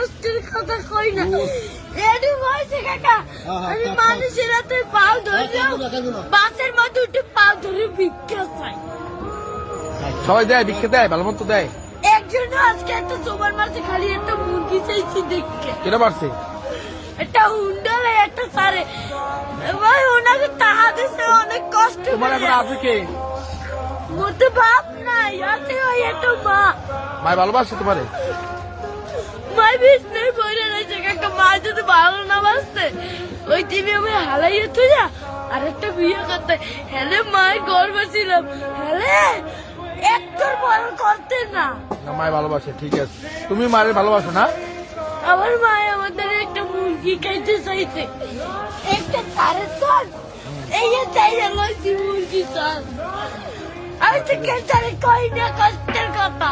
কষ্টের কথা কই না এডি হইছে কাকা আমি মানুষের হাতে পাও ধরলাম বাসের মধ্যে উঠে পাও ধরে ভিক্ষা চাই সবাই দেয় ভিক্ষা দেয় ভালো মতো দেয় একজন আজকে একটা তোমার মাঝে খালি একটা মুরগি চাইছি দেখতে কেটে পারছে একটা হুন্ডালে একটা সারে ভাই ওনাকে টাকা দিছে অনেক কষ্ট তোমার এখন আছে কে মোটে বাপ নাই আছে ওই একটা মা ভাই ভালোবাসে তোমারে মাই বিষ্ণু বইরে রয়েছে কাকা মা যদি ভালো না বাসতে ওই টিভি আমি হালাইয়ে তুই যা আরেকটা বিয়ে করতে হেলে মায়ের গর্ব ছিলাম হেলে একটার বড় করতে না না মায় ভালোবাসে ঠিক আছে তুমি মায়ের ভালোবাসো না আমার মায় আমাদের একটা মুরগি খাইতে চাইছে একটা সাড়ে চার এই যে চাই মুরগি চাল আমি তো কেটারে কই না কষ্টের কথা